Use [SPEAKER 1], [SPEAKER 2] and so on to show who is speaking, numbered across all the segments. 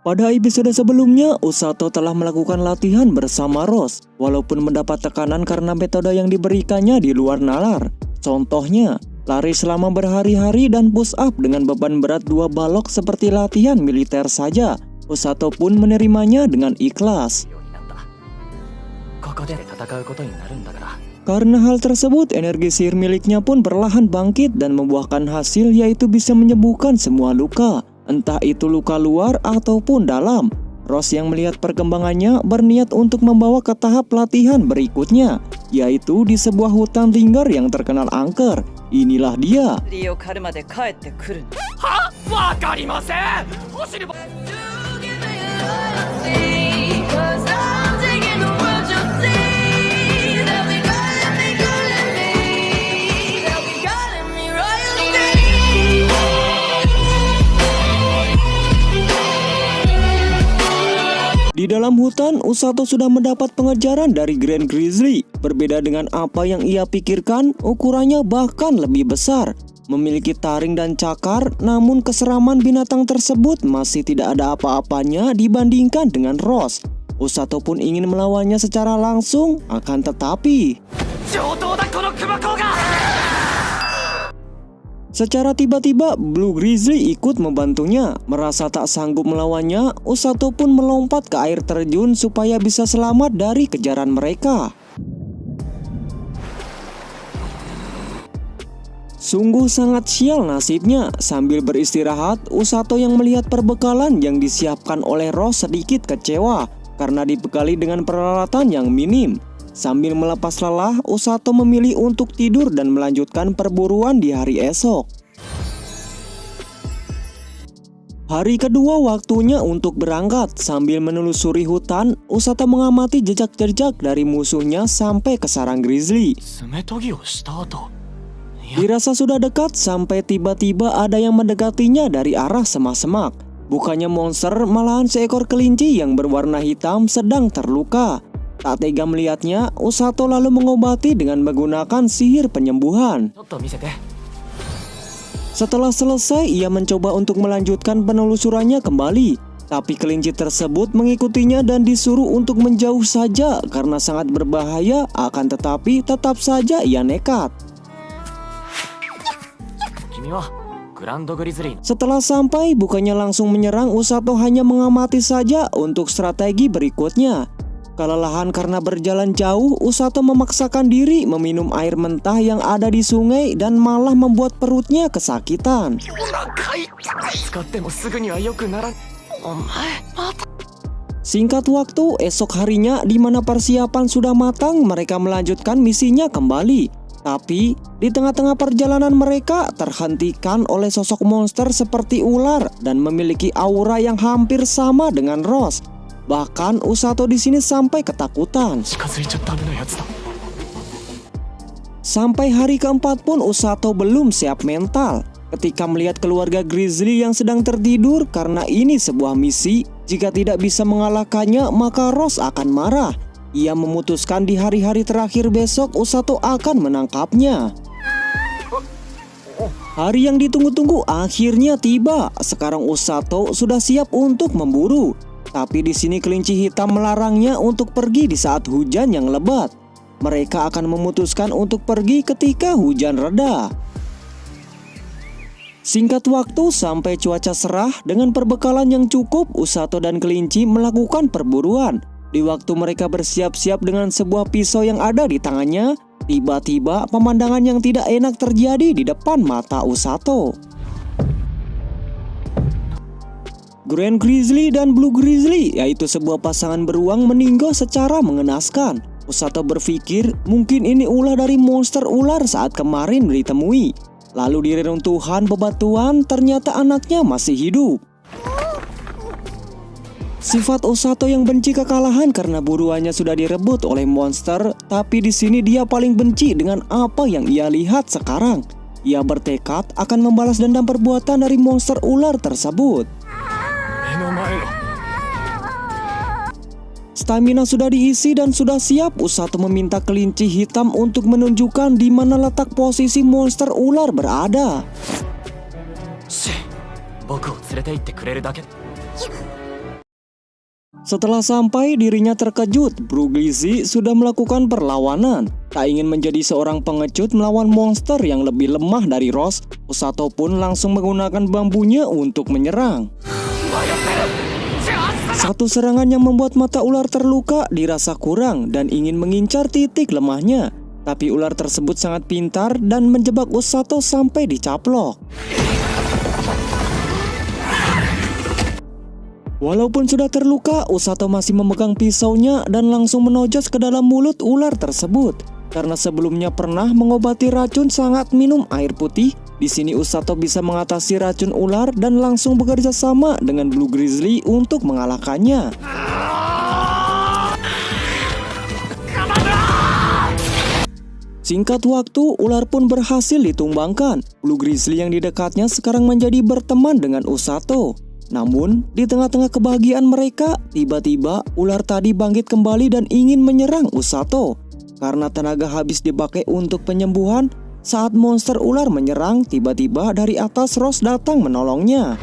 [SPEAKER 1] Pada episode sebelumnya, Usato telah melakukan latihan bersama Rose, walaupun mendapat tekanan karena metode yang diberikannya di luar nalar. Contohnya, lari selama berhari-hari dan push up dengan beban berat 2 balok seperti latihan militer saja. Usato pun menerimanya dengan ikhlas. Karena hal tersebut, energi sihir miliknya pun perlahan bangkit dan membuahkan hasil, yaitu bisa menyembuhkan semua luka, entah itu luka luar ataupun dalam. Rose yang melihat perkembangannya berniat untuk membawa ke tahap latihan berikutnya, yaitu di sebuah hutan linggar yang terkenal angker. Inilah dia. Di dalam hutan, Usato sudah mendapat pengejaran dari Grand Grizzly. Berbeda dengan apa yang ia pikirkan, ukurannya bahkan lebih besar. Memiliki taring dan cakar, namun keseraman binatang tersebut masih tidak ada apa-apanya dibandingkan dengan Rose. Usato pun ingin melawannya secara langsung, akan tetapi secara tiba-tiba, Blue Grizzly ikut membantunya. Merasa tak sanggup melawannya, Usato pun melompat ke air terjun supaya bisa selamat dari kejaran mereka. Sungguh sangat sial nasibnya. Sambil beristirahat, Usato yang melihat perbekalan yang disiapkan oleh Rose sedikit kecewa karena dibekali dengan peralatan yang minim. Sambil melepas lelah, Usato memilih untuk tidur dan melanjutkan perburuan di hari esok. Hari kedua waktunya untuk berangkat. Sambil menelusuri hutan, Usato mengamati jejak-jejak dari musuhnya sampai ke sarang grizzly. Dirasa sudah dekat sampai tiba-tiba ada yang mendekatinya dari arah semak-semak. Bukannya monster, malahan seekor kelinci yang berwarna hitam sedang terluka. Tak tega melihatnya, Usato lalu mengobati dengan menggunakan sihir penyembuhan. Setelah selesai, ia mencoba untuk melanjutkan penelusurannya kembali. Tapi kelinci tersebut mengikutinya dan disuruh untuk menjauh saja karena sangat berbahaya, akan tetapi tetap saja ia nekat. Setelah sampai, bukannya langsung menyerang, Usato hanya mengamati saja untuk strategi berikutnya. Kelelahan karena berjalan jauh, Usato memaksakan diri meminum air mentah yang ada di sungai dan malah membuat perutnya kesakitan. Singkat waktu, esok harinya di mana persiapan sudah matang, mereka melanjutkan misinya kembali. Tapi, di tengah-tengah perjalanan mereka terhentikan oleh sosok monster seperti ular dan memiliki aura yang hampir sama dengan Rose. Bahkan Usato di sini sampai ketakutan. Sampai hari keempat pun Usato belum siap mental ketika melihat keluarga Grizzly yang sedang tertidur karena ini sebuah misi. Jika tidak bisa mengalahkannya, maka Rose akan marah. Ia memutuskan di hari-hari terakhir besok Usato akan menangkapnya. Hari yang ditunggu-tunggu akhirnya tiba. Sekarang Usato sudah siap untuk memburu. Tapi di sini kelinci hitam melarangnya untuk pergi di saat hujan yang lebat. Mereka akan memutuskan untuk pergi ketika hujan reda. Singkat waktu sampai cuaca cerah, dengan perbekalan yang cukup, Usato dan kelinci melakukan perburuan. Di waktu mereka bersiap-siap dengan sebuah pisau yang ada di tangannya, tiba-tiba pemandangan yang tidak enak terjadi di depan mata Usato. Grand Grizzly dan Blue Grizzly, yaitu sebuah pasangan beruang, meninggal secara mengenaskan. Usato berpikir mungkin ini ulah dari monster ular saat kemarin ditemui. Lalu di reruntuhan bebatuan ternyata anaknya masih hidup. Sifat Usato yang benci kekalahan karena buruannya sudah direbut oleh monster, tapi di sini dia paling benci dengan apa yang ia lihat sekarang. Ia bertekad akan membalas dendam perbuatan dari monster ular tersebut. Stamina sudah diisi dan sudah siap. Usato meminta kelinci hitam untuk menunjukkan di mana letak posisi monster ular berada. Setelah sampai, dirinya terkejut. Blue Grizzly sudah melakukan perlawanan. Tak ingin menjadi seorang pengecut melawan monster yang lebih lemah dari Rose, Usato pun langsung menggunakan bambunya untuk menyerang. Satu serangan yang membuat mata ular terluka dirasa kurang dan ingin mengincar titik lemahnya. Tapi ular tersebut sangat pintar dan menjebak Usato sampai dicaplok. Walaupun sudah terluka, Usato masih memegang pisaunya dan langsung menojos ke dalam mulut ular tersebut. Karena sebelumnya pernah mengobati racun sangat minum air putih, di sini Usato bisa mengatasi racun ular dan langsung bekerja sama dengan Blue Grizzly untuk mengalahkannya. Singkat waktu, ular pun berhasil ditumbangkan. Blue Grizzly yang di dekatnya sekarang menjadi berteman dengan Usato. Namun, di tengah-tengah kebahagiaan mereka, tiba-tiba ular tadi bangkit kembali dan ingin menyerang Usato. Karena tenaga habis dipakai untuk penyembuhan, saat monster ular menyerang, tiba-tiba dari atas Rose datang menolongnya.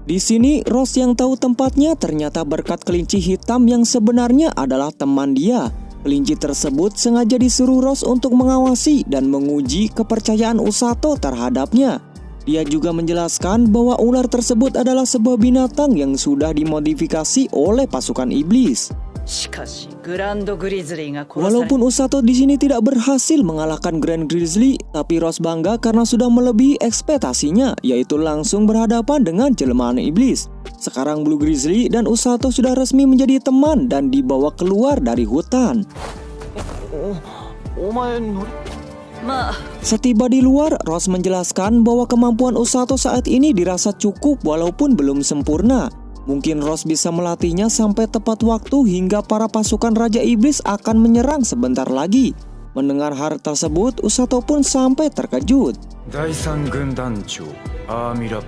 [SPEAKER 1] Di sini, Rose yang tahu tempatnya ternyata berkat kelinci hitam yang sebenarnya adalah teman dia. Kelinci tersebut sengaja disuruh Rose untuk mengawasi dan menguji kepercayaan Usato terhadapnya. Dia juga menjelaskan bahwa ular tersebut adalah sebuah binatang yang sudah dimodifikasi oleh pasukan iblis. Walaupun Usato di sini tidak berhasil mengalahkan Grand Grizzly, tapi Rose bangga karena sudah melebihi ekspektasinya, yaitu langsung berhadapan dengan jelmaan iblis. Sekarang Blue Grizzly dan Usato sudah resmi menjadi teman dan dibawa keluar dari hutan. Setiba di luar, Rose menjelaskan bahwa kemampuan Usato saat ini dirasa cukup walaupun belum sempurna. Mungkin Rose bisa melatihnya sampai tepat waktu hingga para pasukan Raja Iblis akan menyerang sebentar lagi. Mendengar hal tersebut, Usato pun sampai terkejut.